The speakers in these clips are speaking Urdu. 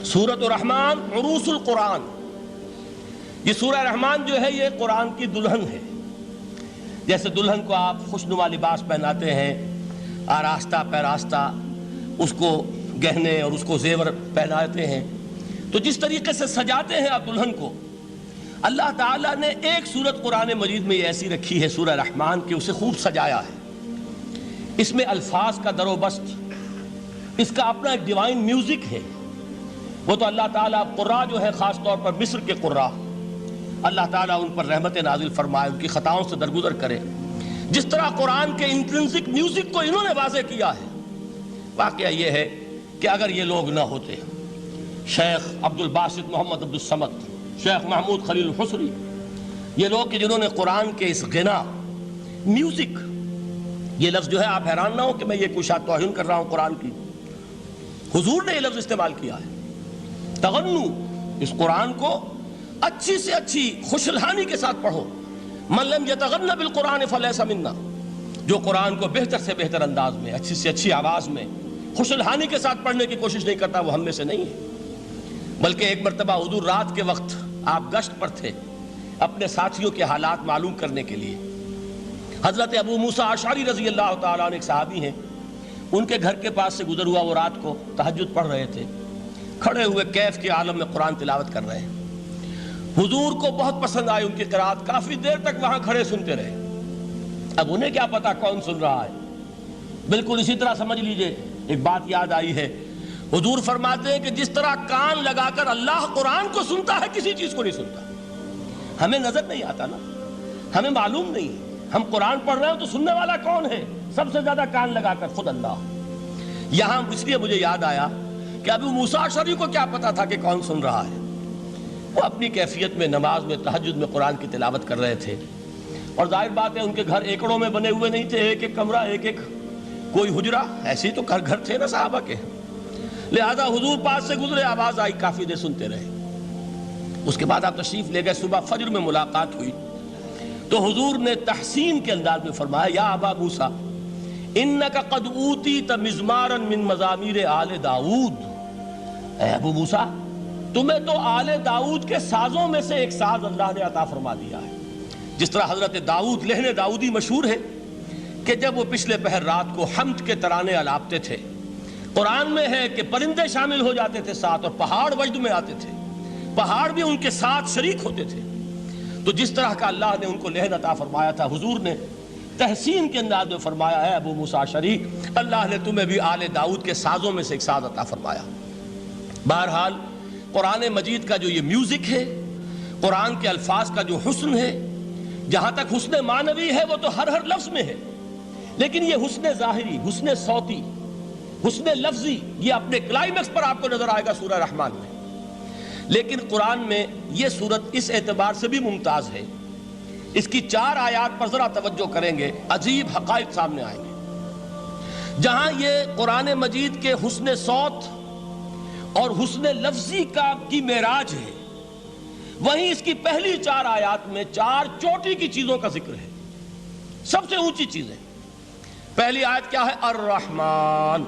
سورۃ الرحمن عروس القرآن، یہ سورہ رحمان جو ہے یہ قرآن کی دلہن ہے۔ جیسے دلہن کو آپ خوشنما لباس پہناتے ہیں، آراستہ پیراستہ اس کو گہنے اور اس کو زیور پہناتے ہیں، تو جس طریقے سے سجاتے ہیں آپ دلہن کو، اللہ تعالیٰ نے ایک سورت قرآن مجید میں یہ ایسی رکھی ہے سورہ رحمان کہ اسے خوب سجایا ہے۔ اس میں الفاظ کا در و بست، اس کا اپنا ایک ڈیوائن میوزک ہے۔ وہ تو اللہ تعالیٰ قراء جو ہے خاص طور پر مصر کے قراء، اللہ تعالیٰ ان پر رحمت نازل فرمائے، ان کی خطاؤں سے درگزر کرے۔ جس طرح قرآن کے انٹرنسک میوزک کو انہوں نے واضح کیا ہے، واقعہ یہ ہے کہ اگر یہ لوگ نہ ہوتے، شیخ عبد الباسط محمد عبد الصمد، شیخ محمود خلیل الحصری، یہ لوگ کہ جنہوں نے قرآن کے اس غنا میوزک، یہ لفظ جو ہے آپ حیران نہ ہو کہ میں یہ کوئی شاید توہین کر رہا ہوں قرآن کی، حضور نے یہ لفظ استعمال کیا ہے، تغنو، اس قرآن کو اچھی سے اچھی خوشلحانی کے ساتھ پڑھو۔ من لم یتغن بالقرآن فلیس منا، جو قرآن کو بہتر سے بہتر انداز میں، اچھی سے اچھی آواز میں، خوشلحانی کے ساتھ پڑھنے کی کوشش نہیں کرتا، وہ ہم میں سے نہیں ہے۔ بلکہ ایک مرتبہ حضور رات کے وقت آپ گشت پر تھے اپنے ساتھیوں کے حالات معلوم کرنے کے لیے۔ حضرت ابو موسیٰ اشعری رضی اللہ تعالیٰ عنہ ایک صحابی ہیں، ان کے گھر کے پاس سے گزر ہوا، وہ رات کو تہجد پڑھ رہے تھے، کھڑے ہوئے کیف کے عالم میں قرآن تلاوت کر رہے ہیں۔ حضور کو بہت پسند آئی ان کی قرات، کافی دیر تک وہاں کھڑے سنتے رہے۔ اب انہیں کیا پتا کون سن رہا ہے، بالکل اسی طرح سمجھ لیجئے ایک بات یاد آئی ہے، حضور فرماتے ہیں کہ جس طرح کان لگا کر اللہ قرآن کو سنتا ہے کسی چیز کو نہیں سنتا۔ ہمیں نظر نہیں آتا نا، ہمیں معلوم نہیں، ہم قرآن پڑھ رہے ہیں تو سننے والا کون ہے؟ سب سے زیادہ کان لگا کر خود اللہ۔ یہاں اس لیے مجھے یاد آیا کہ ابو موسیٰ اشعری کو کیا پتا تھا کہ کون سن رہا ہے؟ وہ اپنی کیفیت میں نماز میں تہجد میں قرآن کی تلاوت کر رہے تھے، اور ظاہر بات ہے ان کے گھر ایکڑوں میں بنے ہوئے نہیں تھے، ایک ایک کمرہ، ایک ایک کوئی حجرہ، ایسے ہی تو گھر تھے نا صحابہ کے، لہذا حضور پاس سے گزرے، آواز آئی، کافی دیر سنتے رہے۔ اس کے بعد آپ تشریف لے گئے، صبح فجر میں ملاقات ہوئی تو حضور نے تحسین کے انداز میں فرمایا، یا ابا موسیٰ انک قد اوتیت مزمارا من مزامیر آل داؤد، اے ابو موسیٰ تمہیں تو آل داؤد کے سازوں میں سے ایک ساز اللہ نے عطا فرما دیا ہے۔ جس طرح حضرت داؤد، لہن داؤدی مشہور ہے کہ جب وہ پچھلے پہر رات کو حمد کے ترانے الاپتے تھے، قرآن میں ہے کہ پرندے شامل ہو جاتے تھے ساتھ، اور پہاڑ وجد میں آتے تھے، پہاڑ بھی ان کے ساتھ شریک ہوتے تھے۔ تو جس طرح کا اللہ نے ان کو لہن عطا فرمایا تھا، حضور نے تحسین کے انداز میں فرمایا ہے ابو موسیٰ اشعری، اللہ نے تمہیں بھی آل داؤد کے سازوں میں سے ایک ساز عطا فرمایا۔ بہرحال قرآن مجید کا جو یہ میوزک ہے، قرآن کے الفاظ کا جو حسن ہے، جہاں تک حسن معنوی ہے وہ تو ہر لفظ میں ہے، لیکن یہ حسن ظاہری، حسن صوتی، حسن لفظی، یہ اپنے کلائمیکس پر آپ کو نظر آئے گا سورہ رحمان میں۔ لیکن قرآن میں یہ سورت اس اعتبار سے بھی ممتاز ہے، اس کی 4 آیات پر ذرا توجہ کریں گے، عجیب حقائق سامنے آئیں گے۔ جہاں یہ قرآن مجید کے حسن صوت اور حسن لفظی کی معراج ہے، وہیں اس کی پہلی 4 آیات میں 4 چوٹی کی چیزوں کا ذکر ہے، سب سے اونچی چیزیں۔ پہلی آیت کیا ہے؟ الرحمن،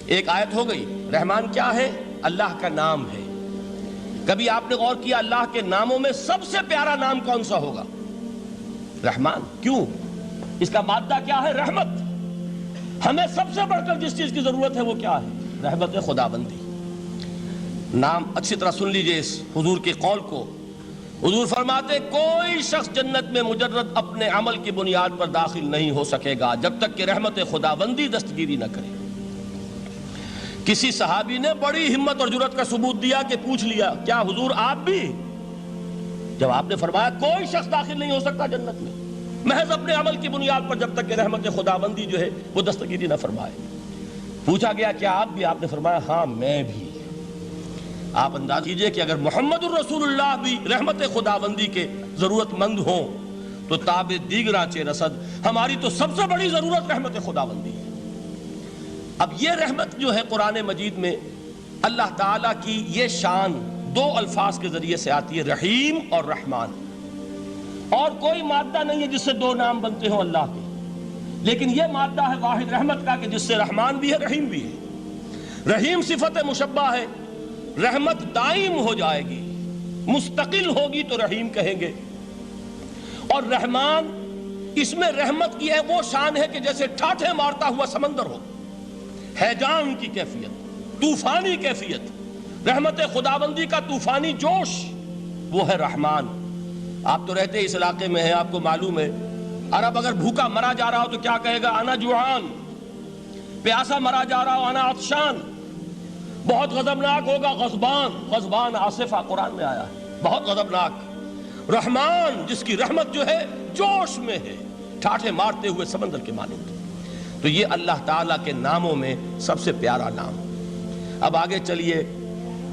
ایک آیت ہو گئی۔ رحمان کیا ہے؟ اللہ کا نام ہے۔ کبھی آپ نے غور کیا اللہ کے ناموں میں سب سے پیارا نام کون سا ہوگا؟ رحمان۔ کیوں؟ اس کا مادہ کیا ہے؟ رحمت۔ ہمیں سب سے بڑھ کر جس چیز کی ضرورت ہے وہ کیا ہے؟ رحمت خداوندی۔ نام اچھی طرح سن لیجئے اس حضور کے قول کو۔ حضور فرماتے کوئی شخص جنت میں مجرد اپنے عمل کی بنیاد پر داخل نہیں ہو سکے گا جب تک کہ رحمت خداوندی دستگیری نہ کرے۔ کسی صحابی نے بڑی ہمت اور جرأت کا ثبوت دیا کہ پوچھ لیا، کیا حضور آپ بھی؟ جب آپ نے فرمایا کوئی شخص داخل نہیں ہو سکتا جنت میں محض اپنے عمل کی بنیاد پر جب تک کہ رحمت خداوندی جو ہے وہ دستگیری نہ فرمائے۔ پوچھا گیا کیا آپ بھی؟ آپ نے فرمایا ہاں میں بھی۔ آپ انداز کیجئے کہ اگر محمد الرسول اللہ بھی رحمت خداوندی کے ضرورت مند ہوں تو تاب دیگراں چے رسد، ہماری تو سب سے بڑی ضرورت رحمت خداوندی ہے۔ اب یہ رحمت جو ہے قرآن مجید میں اللہ تعالیٰ کی یہ شان 2 الفاظ کے ذریعے سے آتی ہے، رحیم اور رحمان، اور کوئی مادہ نہیں ہے جس سے 2 نام بنتے ہوں اللہ کے، لیکن یہ مادہ ہے واحد رحمت کا کہ جس سے رحمان بھی ہے رحیم بھی ہے۔ رحیم صفت مشبہ ہے، رحمت دائم ہو جائے گی، مستقل ہوگی تو رحیم کہیں گے۔ اور رحمان، اس میں رحمت کی وہ شان ہے کہ جیسے ٹھاٹھے مارتا ہوا سمندر ہو، ہیجان کی کیفیت، طوفانی کیفیت، رحمت خداوندی کا طوفانی جوش، وہ ہے رحمان۔ آپ تو رہتے اس علاقے میں ہیں، آپ کو معلوم ہے عرب اگر بھوکا مرا جا رہا ہو تو کیا کہے گا؟ انا جوعان۔ پیاسا مرا جا رہا ہو انا عطشان۔ بہت غضبناک ہوگا غضبان، غضبان آصفہ قرآن میں آیا ہے، بہت غضبناک۔ رحمان، جس کی رحمت جو ہے جوش میں ہے، ٹھاٹھے مارتے ہوئے سمندر کے مانند۔ تو یہ اللہ تعالیٰ کے ناموں میں سب سے پیارا نام۔ اب آگے چلیے،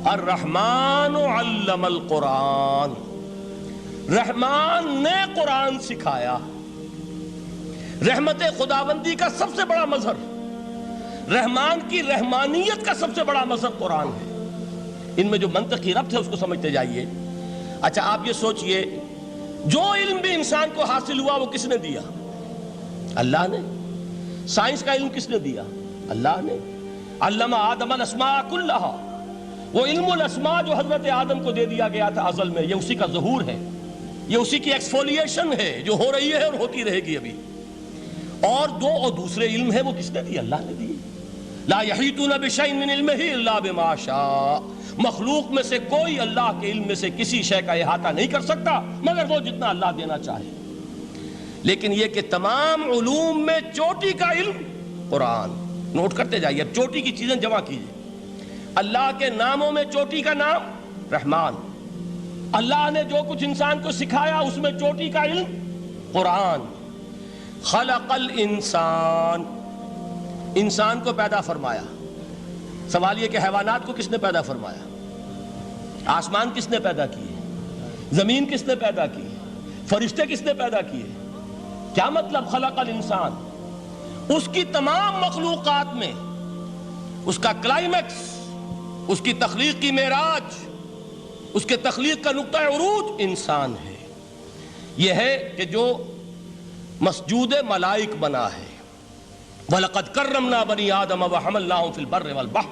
الرحمن علم القرآن، رحمان نے قرآن سکھایا۔ رحمت خداوندی کا سب سے بڑا مظہر، رحمان کی رحمانیت کا سب سے بڑا مظہر قرآن ہے۔ ان میں جو منطقی ربط ہے اس کو سمجھتے جائیے۔ اچھا آپ یہ سوچئے، جو علم بھی انسان کو حاصل ہوا وہ کس نے دیا؟ اللہ نے۔ سائنس کا علم کس نے دیا؟ اللہ نے۔ علم آدم الاسماء کلہا، وہ علم الاسماء جو حضرت آدم کو دے دیا گیا تھا ازل میں، یہ اسی کا ظہور ہے، یہ اسی کی ایکسفولیشن ہے جو ہو رہی ہے اور ہوتی رہے گی ابھی۔ اور دوسرے علم ہے وہ کس نے دی؟ اللہ نے دی۔ لا یحیطون بشیء من علمہ الا بما شاء، مخلوق میں سے کوئی اللہ کے علم میں سے کسی شے کا احاطہ نہیں کر سکتا مگر وہ جتنا اللہ دینا چاہے۔ لیکن یہ کہ تمام علوم میں چوٹی کا علم قرآن۔ نوٹ کرتے جائیے، اب چوٹی کی چیزیں جمع کیجیے۔ اللہ کے ناموں میں چوٹی کا نام رحمان، اللہ نے جو کچھ انسان کو سکھایا اس میں چوٹی کا علم قرآن۔ خلق الانسان، انسان کو پیدا فرمایا۔ سوال یہ کہ حیوانات کو کس نے پیدا فرمایا؟ آسمان کس نے پیدا کیے؟ زمین کس نے پیدا کی؟ فرشتے کس نے پیدا کیے؟ کیا مطلب خلق الانسان؟ اس کی تمام مخلوقات میں اس کا کلائمیکس، اس کی تخلیق کی معراج، اس کے تخلیق کا نقطہ عروج انسان ہے۔ یہ ہے کہ جو مسجود ملائک بنا ہے۔ وَلَقَدْ كَرَّمْنَا بَنِي آدَمَ وَحَمَلْنَاهُمْ فِي الْبَرِّ وَالْبَحْرِ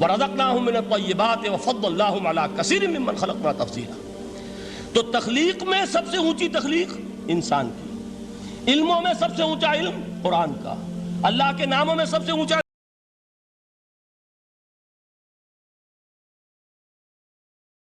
وَرَزَقْنَاهُمْ مِنَ الطَّيِّبَاتِ وَفَضَّلْنَاهُمْ عَلَى كَثِيرٍ مِّمَّنْ خَلَقْنَا تَفْضِيلًا۔ تو تخلیق میں سب سے اونچی تخلیق انسان کی، علموں میں سب سے اونچا علم قرآن کا، اللہ کے ناموں میں سب سے اونچا